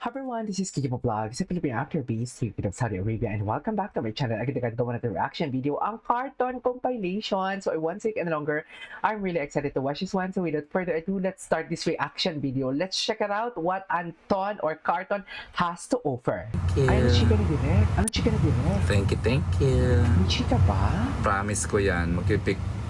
Hi everyone, this is Kiki Vlog sa Philippine actor based here in Saudi Arabia and welcome back to my channel. Agad-agad gawa natin reaction video ang cartoon compilation. So one second longer, I'm really excited to watch this one. So without further ado, let's start this reaction video. Let's check it out what Anton or Cartoon has to offer. Thank you. Ay, ano chika na direct? Ano chika na direct? Thank you. May chika ba? Promise ko yan,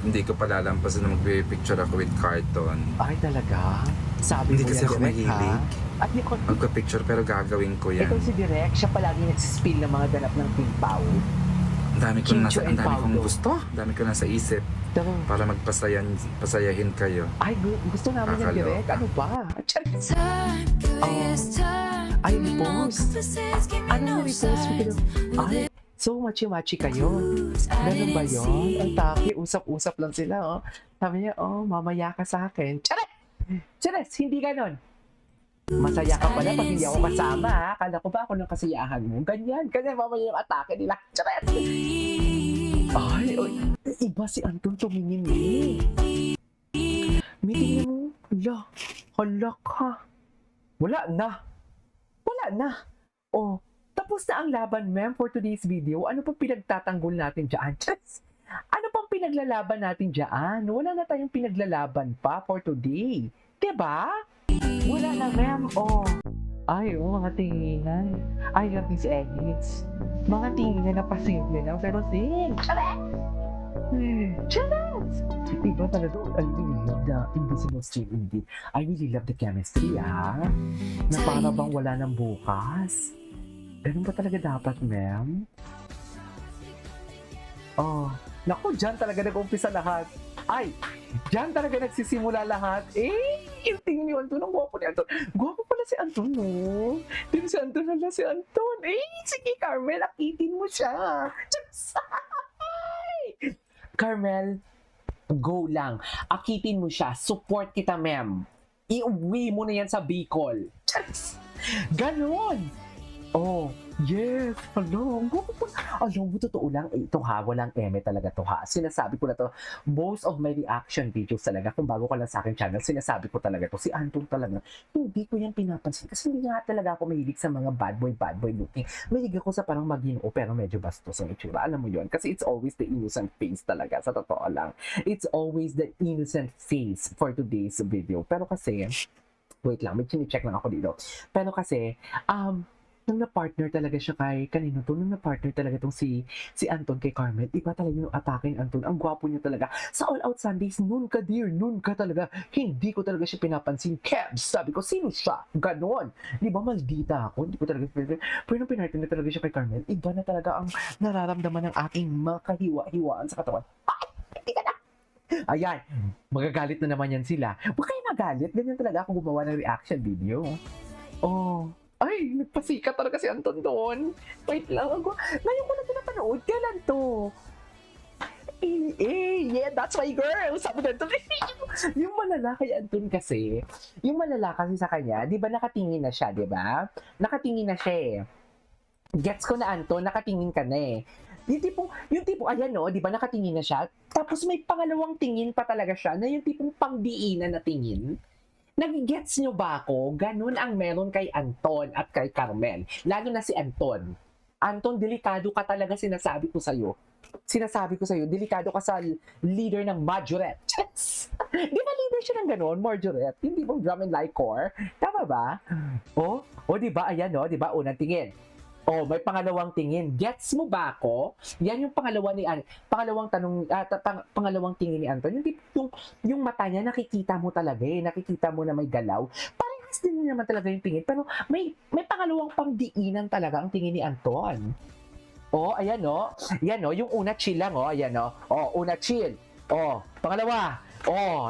hindi ko palalampasan na magpipicture ako with carton. Ay talaga? Sabi Hindi mo kasi yan ako direct ha? mahilig. At yung Magpipicture pero gagawin ko yan. ito si Direk, siya palagi nagsispill ng mga ganap ng pimpaw. Ang dami Chincho and kong Paulo. gusto. Ang dami ko nasa isip Pero, para pasayahin kayo. ay, gusto namin yung Kakaloka. Direk. Ano ba? Ay, repost. Ano yung repost mo? Ay, so machi-machi kayo. Ganun ba yun? Ang taki, usap-usap lang sila, oh. Sabi niya, oh, mamaya ka sa akin. Charet! Charet, hindi ganon. Masaya ka pala pag hindi ako kasama, ha? Kala ko ba ako ng kasiyahan mo? Ganyan, mamaya yung atake nila. Charet! Ay, iba si Anton tumingin eh. Meeting mo, hala ka. Wala na. Oh, tapos na ang laban, ma'am, for today's video. Ano pang pinagtatanggol natin dyan? Just, ano pang pinaglalaban natin dyan? Wala na tayong pinaglalaban pa for today. Diba? Wala na, ma'am. Oh. Ay, mga tinginan. Ay, yung these edits. Mga tinginan na pasimple lang, pero sing. Chalet! Chalet! Iba talaga. I really love the Invisible Stream indeed. I really love the chemistry, ha? Na para bang wala ng bukas. Ganun ba talaga dapat, ma'am? Oh, naku, dyan talaga nag-umpisa lahat. Ay, dyan talaga nagsisimula lahat. Yung tingin ni Anton, ang gwapo ni Anton. Gwapo pala si Anton, no? Di ba si Anton na si Anton? Sige, Carmel, akitin mo siya. Just, Carmel, go lang. Akitin mo siya. Support kita, ma'am. Iuwi mo na yan sa Bicol. Just, ganon. Oh, yes. Alam mo, totoo lang. Ito ha, walang eme talaga to ha. Sinasabi ko na to, most of my reaction videos talaga, kung bago ka lang sa akin channel, sinasabi ko talaga to. Si Anton talaga, hindi ko yan pinapansin. Kasi hindi nga talaga ako mahilig sa mga bad boy looking. Mahilig ako sa parang maginoo, pero medyo bastos ang itsura. Alam mo yun? Kasi it's always the innocent face talaga, sa totoo lang. It's always the innocent face for today's video. Pero kasi, wait lang, may chine-check lang ako dito. Pero kasi, nung na-partner talaga siya nung na-partner talaga tong si Anton kay Carmel, iba talaga yung atake ni Anton. Ang gwapo niya talaga. Sa All Out Sundays, nun ka dear, nun ka talaga. Hindi ko talaga siya pinapansin. Kebs, sabi ko, sino siya? Ganon. Di ba, maldita ako? Hindi ko talaga, pero nung pinartin na talaga siya kay Carmel, iba na talaga ang nararamdaman ng aking makahiwa-hiwaan sa katawan. Ay, hindi ka na. Ayan, magagalit na naman yan sila. Huwag kayo magalit. Ganyan talaga ako gumawa ng reaction video. Oh, ay, nagpasikat talaga si Anton doon. Wait lang, ngayon ko na pinapanood. Kailan to? Yeah, that's my girl. Sabi na Anton. Yung malala kay Anton kasi, sa kanya, di ba nakatingin na siya, di ba? Nakatingin na siya eh. Gets ko na, Anton, nakatingin ka na eh. Yung tipong, ayan no, di ba nakatingin na siya? Tapos may pangalawang tingin pa talaga siya na yung tipong pangdiinan na tingin. Nag-gets nyo ba ako? Ganun ang meron kay Anton at kay Carmel. Lalo na si Anton. Anton, delikado ka talaga, sinasabi ko sa'yo. Delikado ka sa leader ng Majorette. Yes! Di ba leader siya ng ganun, Majorette? Hindi bang drum and lycor? Tama ba? di ba? Ayan no, di ba? Unang tingin. May pangalawang tingin. Gets mo ba ako? Yan yung pangalawang tingin ni Anton. Yung mata niya, nakikita mo talaga eh. Nakikita mo na may galaw. Parehas din naman talaga yung tingin. Pero may pangalawang pangdiinan talaga ang tingin ni Anton. Ayan no. Yan no, yung una chill lang ayan no. Una chill. Pangalawa.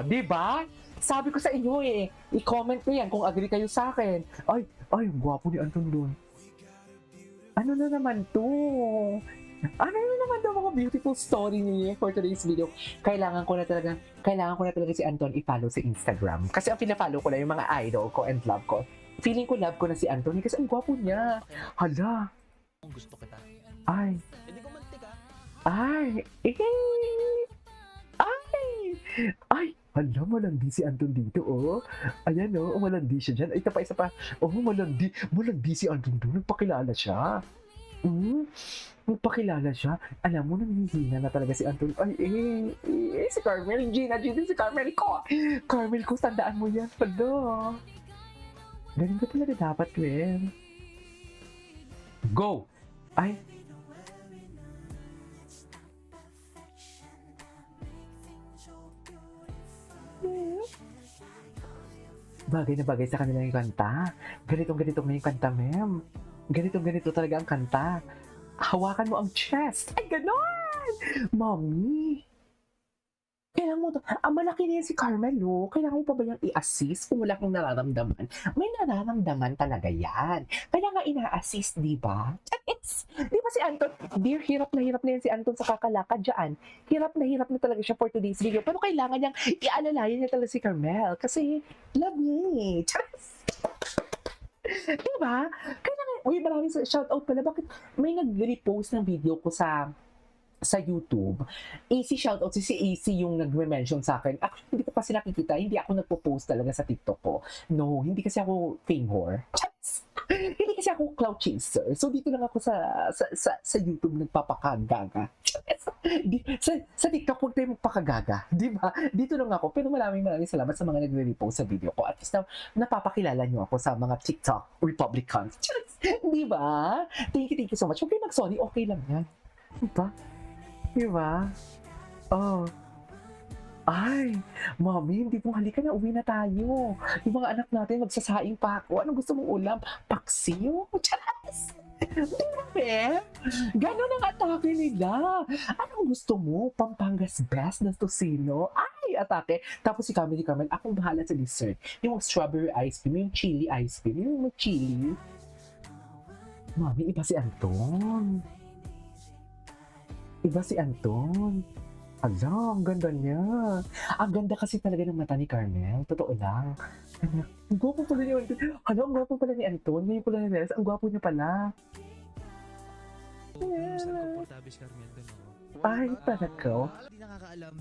Di ba? Sabi ko sa inyo eh. I-comment nyo yan kung agree kayo sa akin. Ay, gwapo ni Anton doon. Ano na naman to mga beautiful story niya for today's video. Kailangan ko na talaga si Anton i-follow sa Instagram. Kasi ang pina-follow ko na yung mga idol ko and love ko. Feeling ko love ko na si Anton kasi ang gwapo niya. Hala. Gusto kita. Ay. Hindi ko mantika. Ay. Ay. Hala, malandi si Anton dito, oh. Ayan, oh, malandi siya dyan. Ay, ito pa, isa pa. Oh, malandi si Anton doon. Nagpakilala siya. Nagpakilala siya. Alam mo, nanghihina na talaga si Anton. Ay, si Carmel, Gina, si Carmel ko. Carmel ko, tandaan mo yan. Hala. Galing ka talaga dapat, Gwen. Go! Ay, bagay na bagay sa kanila yung kanta. Ganitong-ganito na yung kanta, ma'am. Ganitong-ganito talaga ang kanta. Hawakan mo ang chest. Ay, ganon! Mommy. Kailangan mo to. Ang malaki na yan si Carmelo. Kailangan mo pa ba yung i-assist kung wala kang nararamdaman? May nararamdaman talaga yan. Kaya nga ina-assist, di ba? Di ba si Anton? Dear, hirap na yan si Anton sa kakalakad dyan. Hirap na talaga siya for today's video. Pero kailangan niyang ialalayan niya talaga si Carmel. Kasi love niya eh. Charis! Di ba? Kailangan, uy, maraming shoutout pala. Bakit may nag-repost ng video ko sa YouTube, AC shoutout si AC yung nagme-mention sa akin. Actually, hindi ko kasi nakikita. Hindi ako nagpo-post talaga sa TikTok ko. No, hindi kasi ako fame whore. Hindi kasi ako cloud chaser. So, dito lang ako sa YouTube nagpapakagaga. Sa TikTok, huwag tayo magpakagaga. Di ba? Dito lang ako. Pero maraming salamat sa mga nagre-repost sa video ko. At least napapakilala nyo ako sa mga TikTok Republicans. Di ba? Thank you so much. Huwag kayo mag-sorry. Okay lang yan. Diba? Oh. Ay, mami, hindi po halika na, uwi na tayo. Yung mga anak natin, magsasaing pa ako. Anong gusto mong ulam? Paksiw? Charas! Diba, Beb? Ganon ang atake nila. Anong gusto mo? Pampangas best na tosino? Ay, atake. Tapos si Camille, akong bahala sa dessert. Yung strawberry ice cream, yung chili ice cream, yung chili. Mami, iba si Anton. Iba si Anton. Ala, ang ganda niya. Ang ganda kasi talaga ng mata ni Carmel. Totoo lang. Ang gwapo pala ni Anton. Hala, ang gwapo pala ni Anton. Ngayon pala ni Veras. Ang gwapo niya pala. Minsan komportable si Carmel doon, no? Ay, talaga. Hindi nakakaalam,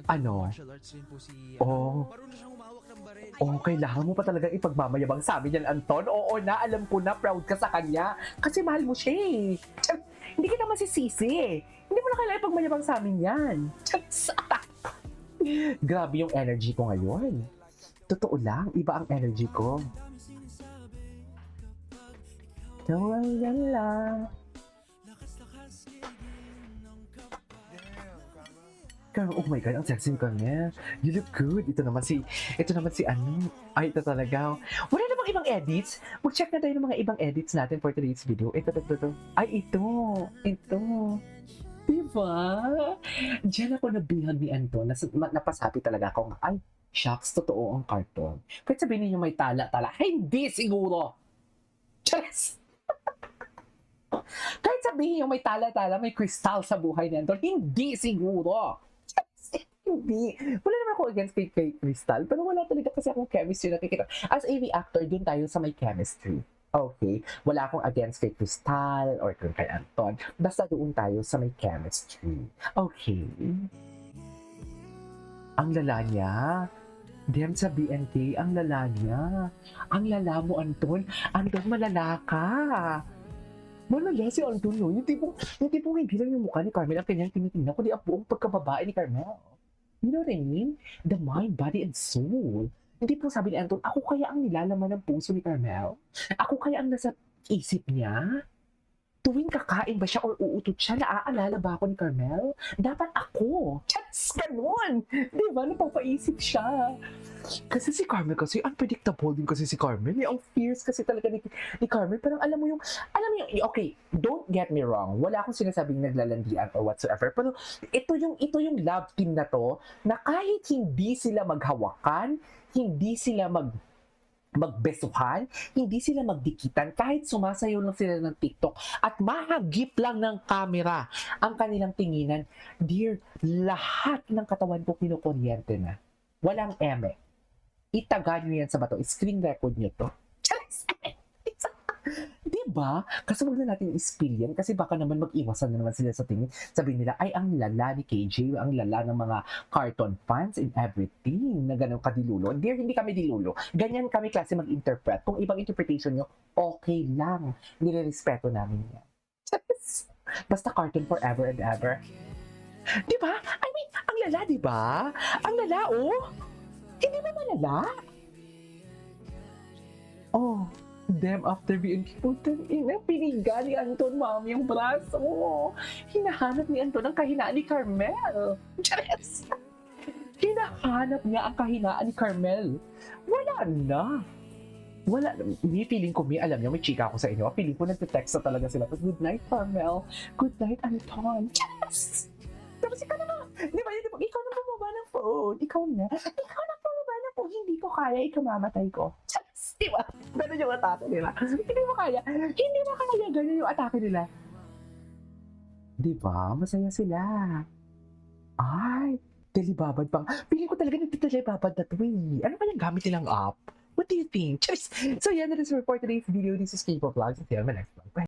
Ano? martial arts rin po si... Oo. Marunong siyang humawak ng baril. Oh, kailangan mo pa talaga ipagmamayabang sa amin yan, Anton. Oo na, alam ko na, proud ka sa kanya. Kasi mahal mo siya eh. Hindi kita masisisi. Hindi mo na kailangan ipagmayabang sa amin yan. Grabe yung energy ko ngayon. Totoo lang, iba ang energy ko. Oh my God, ang sexy ko niya. You look good. Ito naman si ano. Ay, ito talaga. Wala namang ibang edits. Mag-check na tayo ng mga ibang edits natin for today's video. Ito. Ay, ito. Diba? Diyan ako nabihag ni Anton. Napasabi talaga ako. Ay, shucks, totoo ang cartoon. Kahit sabihin niyo may tala-tala. Hindi siguro. Charas! Kahit sabihin niyo may tala-tala, may crystal sa buhay ni Anton. Hindi siguro. Hindi. Wala naman ako against kay Crystal, pero wala talaga kasi akong chemistry nakikita. As a reactor, dun tayo sa may chemistry. Okay? Wala akong against kay Crystal or kay Anton. Basta doon tayo sa may chemistry. Okay? Ang lala niya. Dem sa BNK, ang lala niya. Ang lala mo, Anton. Anton, malala ka. Malala si Anton, no? Yung tipong hindi lang yung mukha ni Carmel ang kanyang tinitingnan, kundi ang buong pagkababae ni Carmel. You know what I mean? The mind, body, and soul. Hindi po sabi ni Anton, ako kaya ang nilalaman ng puso ni Carmel? Ako kaya ang nasa isip niya? Tuwing kakain ba siya or uutot siya, naaalala ba ako ni Carmel? Dapat ako. Chats, ganun. Di ba? Napapaisip siya. Kasi si Carmel kasi, unpredictable din kasi si Carmel. Ang fierce kasi talaga ni Carmel. Parang alam mo yung, okay, don't get me wrong. Wala akong sinasabing naglalandian or whatsoever. Pero ito yung love team na to, na kahit hindi sila maghawakan, hindi sila magbesuhan, hindi sila magdikitan, kahit sumasayaw lang sila ng TikTok at mahagip lang ng camera ang kanilang tinginan, dear, lahat ng katawan ko kinukuryente na. Walang eme. Itaga nyo yan sa bato. Screen record nyo to. Di ba? Kasi wag na natin i-spill yan kasi baka naman mag-iwasan na naman sila sa tingin. Sabihin nila, ay, ang lala ni KJ, ang lala ng mga cartoon fans and everything na ganun kadilulo. Dear, hindi kami dilulo. Ganyan kami klase mag-interpret. Kung ibang interpretation nyo, okay lang. Nirerespeto namin yan. Basta cartoon forever and ever. Di ba? I mean, ang lala, di ba? Ang lala, oh. Hindi ba malala? Oh, them after being putang ina, piniga ni Anton, mami, yung braso. Hinahanap ni Anton ang kahinaan ni Carmel. Yes! Hinahanap niya ang kahinaan ni Carmel. Wala na. Wala. May feeling ko, alam niyo, may chika ako sa inyo. Feeling ko nagte-text na talaga sila. Good night, Carmel. Good night, Anton. Yes! Tapos ikaw na. Di ba? Ikaw na bumaba ng phone. Ikaw na bumaba ng phone. Hindi ko kaya. Ikamamatay ko. Yes! Di ba? Ganun yung atake nila. Hindi mo kaya. Ganun yung atake nila. Di ba? Masaya sila. Ay, telebabad pang. Piling ko talaga nagtitelebabad na to eh. Ano ba yung gamit nilang app? What do you think? Charis! So yan, that is for today's video. This is K-Pop Vlogs. See you on my next vlog. Bye!